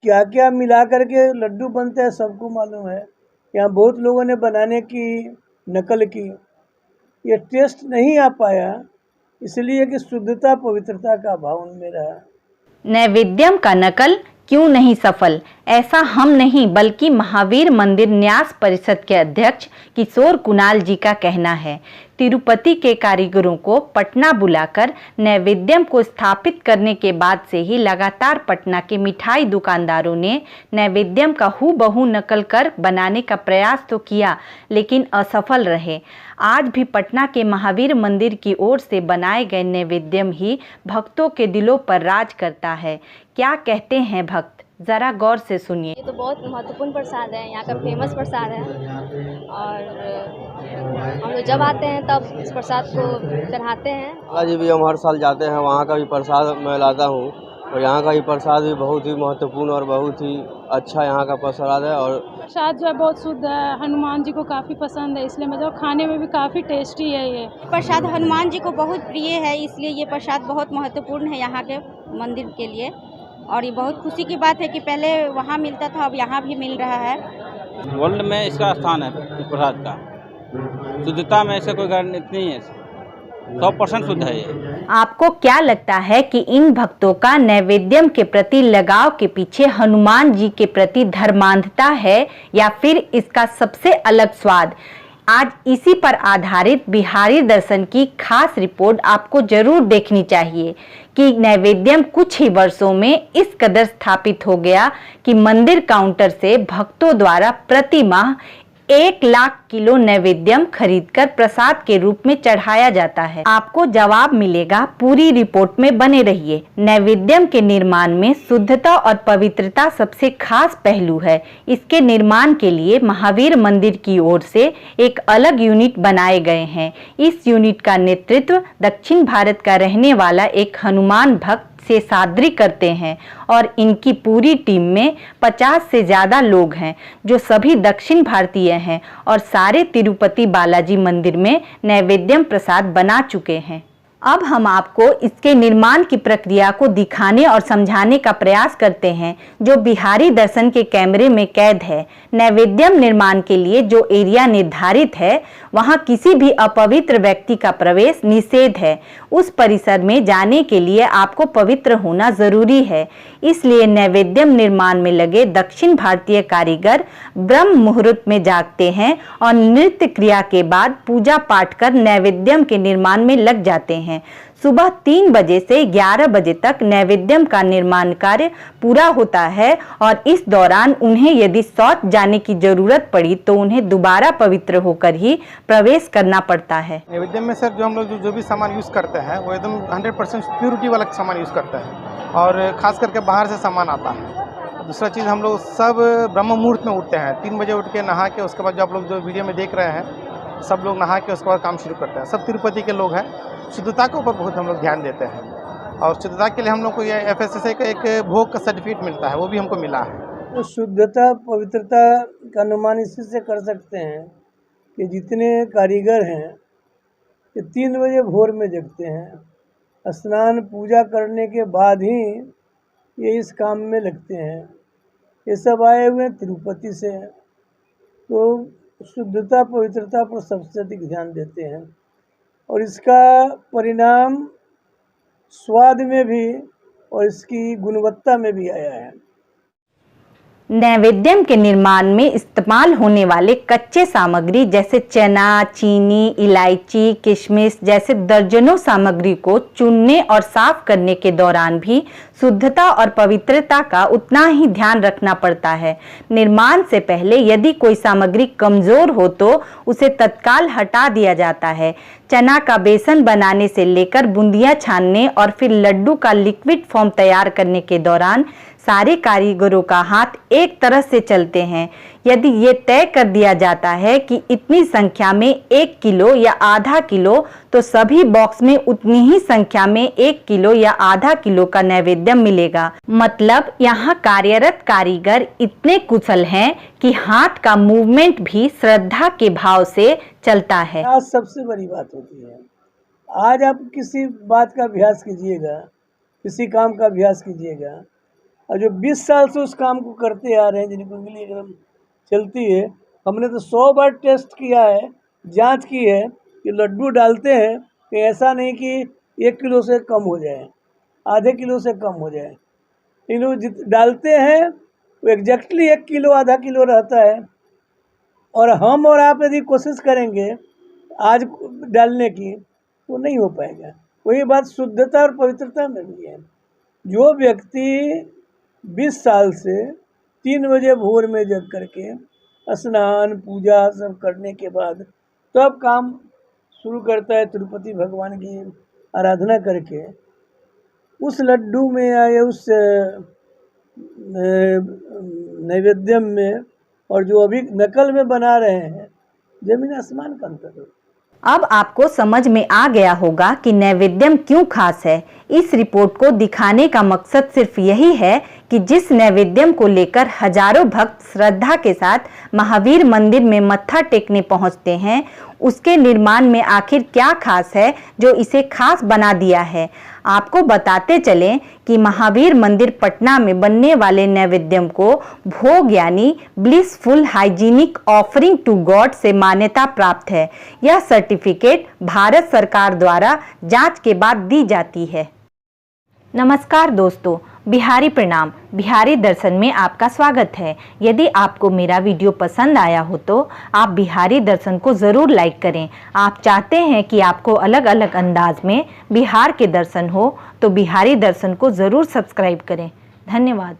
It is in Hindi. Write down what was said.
क्या क्या मिला करके लड्डू बनते हैं सबको मालूम है। यहाँ बहुत लोगों ने बनाने की नकल की, ये टेस्ट नहीं आ पाया, इसलिए कि शुद्धता पवित्रता का अभाव उनमें रहा। नैवेद्यम का नकल क्यों नहीं सफल, ऐसा हम नहीं बल्कि महावीर मंदिर न्यास परिषद के अध्यक्ष किशोर कुणाल जी का कहना है। तिरुपति के कारीगरों को पटना बुलाकर नैवेद्यम को स्थापित करने के बाद से ही लगातार पटना के मिठाई दुकानदारों ने नैवेद्यम का हूबहू नकल कर बनाने का प्रयास तो किया, लेकिन असफल रहे। आज भी पटना के महावीर मंदिर की ओर से बनाए गए नैवेद्यम ही भक्तों के दिलों पर राज करता है। क्या कहते हैं भक्त, जरा गौर से सुनिए। ये तो बहुत महत्वपूर्ण प्रसाद है, यहाँ का फेमस प्रसाद है और हम लोग जब आते हैं तब इस प्रसाद को चढ़ाते हैं। जी भी हम हर साल जाते हैं, वहाँ का भी प्रसाद मैं लाता हूँ और यहाँ का भी प्रसाद भी बहुत ही महत्वपूर्ण और बहुत ही अच्छा यहाँ का प्रसाद है। और प्रसाद जो है बहुत शुद्ध है, हनुमान जी को काफ़ी पसंद है, इसलिए मतलब खाने में भी काफ़ी टेस्टी है। ये प्रसाद हनुमान जी को बहुत प्रिय है, इसलिए ये प्रसाद बहुत महत्वपूर्ण है यहाँ के मंदिर के लिए। और ये बहुत खुशी की बात है कि पहले वहाँ मिलता था, अब यहाँ भी मिल रहा है। वर्ल्ड में इसका स्थान है इस प्रसाद का। शुद्धता में ऐसे कोई गारंटी नहीं है, 100% शुद्ध है ये। आपको क्या लगता है कि इन भक्तों का नैवेद्यम के प्रति लगाव के पीछे हनुमान जी के प्रति धर्मांधता है या फिर इसका सबसे अलग स्वाद? आज इसी पर आधारित बिहारी दर्शन की खास रिपोर्ट आपको जरूर देखनी चाहिए कि नैवेद्यम कुछ ही वर्षों में इस कदर स्थापित हो गया कि मंदिर काउंटर से भक्तों द्वारा प्रति माह 1 लाख किलो नैवेद्यम खरीदकर प्रसाद के रूप में चढ़ाया जाता है। आपको जवाब मिलेगा, पूरी रिपोर्ट में बने रहिए। नैवेद्यम के निर्माण में शुद्धता और पवित्रता सबसे खास पहलू है। इसके निर्माण के लिए महावीर मंदिर की ओर से एक अलग यूनिट बनाए गए हैं। इस यूनिट का नेतृत्व दक्षिण भारत का रहने वाला एक हनुमान भक्त शेषाद्री करते हैं और इनकी पूरी टीम में 50 से ज़्यादा लोग हैं जो सभी दक्षिण भारतीय हैं और सारे तिरुपति बालाजी मंदिर में नैवेद्यम प्रसाद बना चुके हैं। अब हम आपको इसके निर्माण की प्रक्रिया को दिखाने और समझाने का प्रयास करते हैं जो बिहारी दर्शन के कैमरे में कैद है। नैवेद्यम निर्माण के लिए जो एरिया निर्धारित है वहां किसी भी अपवित्र व्यक्ति का प्रवेश निषेध है। उस परिसर में जाने के लिए आपको पवित्र होना जरूरी है। इसलिए नैवेद्यम निर्माण में लगे दक्षिण भारतीय कारीगर ब्रह्म मुहूर्त में जागते हैं और नृत्य क्रिया के बाद पूजा पाठ कर नैवेद्यम के निर्माण में लग जाते हैं। सुबह 3 बजे से 11 बजे तक नैवेद्यम का निर्माण कार्य पूरा होता है और इस दौरान उन्हें यदि शौच जाने की जरूरत पड़ी तो उन्हें दोबारा पवित्र होकर ही प्रवेश करना पड़ता है। नैवेद्यम में सर जो हम लोग जो भी सामान यूज़ करते हैं वो एकदम 100% प्योरिटी वाला सामान यूज़ करते हैं और खास करके बाहर से सामान आता है। दूसरा चीज़, हम लोग सब ब्रह्म मुहूर्त में उठते हैं, 3 बजे उठ के नहा के उसके बाद जो आप लोग जो वीडियो में देख रहे हैं सब लोग नहा के उसके बाद काम शुरू करते हैं। सब तिरुपति के लोग हैं। शुद्धता के ऊपर बहुत हम लोग ध्यान देते हैं और शुद्धता के लिए हम लोग को ये FSSAI का एक भोग का सर्टिफिकेट मिलता है, वो भी हमको मिला है। तो शुद्धता पवित्रता का अनुमान इसी से कर सकते हैं कि जितने कारीगर हैं ये 3 बजे भोर में जगते हैं, स्नान पूजा करने के बाद ही ये इस काम में लगते हैं। ये सब आए हुए हैं तिरुपति से, तो शुद्धता पवित्रता पर सबसे अधिक ध्यान देते हैं और इसका परिणाम स्वाद में भी और इसकी गुणवत्ता में भी आया है। नैवेद्यम के निर्माण में इस्तेमाल होने वाले कच्चे सामग्री जैसे चना, चीनी, इलायची, किशमिश जैसे दर्जनों सामग्री को चुनने और साफ करने के दौरान भी शुद्धता और पवित्रता का उतना ही ध्यान रखना पड़ता है। निर्माण से पहले यदि कोई सामग्री कमजोर हो तो उसे तत्काल हटा दिया जाता है। चना का बेसन बनाने से लेकर बूंदियां छानने और फिर लड्डू का लिक्विड फॉर्म तैयार करने के दौरान सारे कारीगरों का हाथ एक तरह से चलते हैं। यदि ये तय कर दिया जाता है कि इतनी संख्या में 1 किलो या आधा किलो, तो सभी बॉक्स में उतनी ही संख्या में 1 किलो या आधा किलो का नैवेद्यम मिलेगा। मतलब यहाँ कार्यरत कारीगर इतने कुशल हैं कि हाथ का मूवमेंट भी श्रद्धा के भाव से चलता है। आज सबसे बड़ी बात होती है, आज आप किसी बात का अभ्यास कीजिएगा, किसी काम का अभ्यास कीजिएगा, और जो 20 साल से उस काम को करते आ रहे हैं, जिनकी उंगली एकदम चलती है, हमने तो 100 बार टेस्ट किया है, जांच की है कि लड्डू डालते हैं कि ऐसा नहीं कि 1 किलो से कम हो जाए, आधे किलो से कम हो जाए। इन लोग डालते हैं वो एग्जैक्टली 1 किलो आधा किलो रहता है। और हम और आप यदि कोशिश करेंगे आज डालने की तो नहीं हो पाएगा। वही बात शुद्धता और पवित्रता में भी है। जो व्यक्ति 20 साल से 3 बजे भोर में जग करके स्नान पूजा सब करने के बाद तब काम शुरू करता है तिरुपति भगवान की आराधना करके, उस लड्डू में या उस नैवेद्यम में और जो अभी नकल में बना रहे हैं, जमीन आसमान का अंतर है। अब आपको समझ में आ गया होगा कि नैवेद्यम क्यों खास है। इस रिपोर्ट को दिखाने का मकसद सिर्फ यही है कि जिस नैवेद्यम को लेकर हजारों भक्त श्रद्धा के साथ महावीर मंदिर में मत्था टेकने पहुंचते हैं, उसके निर्माण में आखिर क्या खास है जो इसे खास बना दिया है। आपको बताते चलें कि महावीर मंदिर पटना में बनने वाले नैवेद्यम को भोग यानी blissful hygienic offering to God से मान्यता प्राप्त है। यह सर्टिफिकेट भारत सरकार द्वारा जांच के बाद दी जाती है। नमस्कार दोस्तों, बिहारी प्रणाम। बिहारी दर्शन में आपका स्वागत है। यदि आपको मेरा वीडियो पसंद आया हो तो आप बिहारी दर्शन को ज़रूर लाइक करें। आप चाहते हैं कि आपको अलग अलग अंदाज में बिहार के दर्शन हो तो बिहारी दर्शन को ज़रूर सब्सक्राइब करें। धन्यवाद।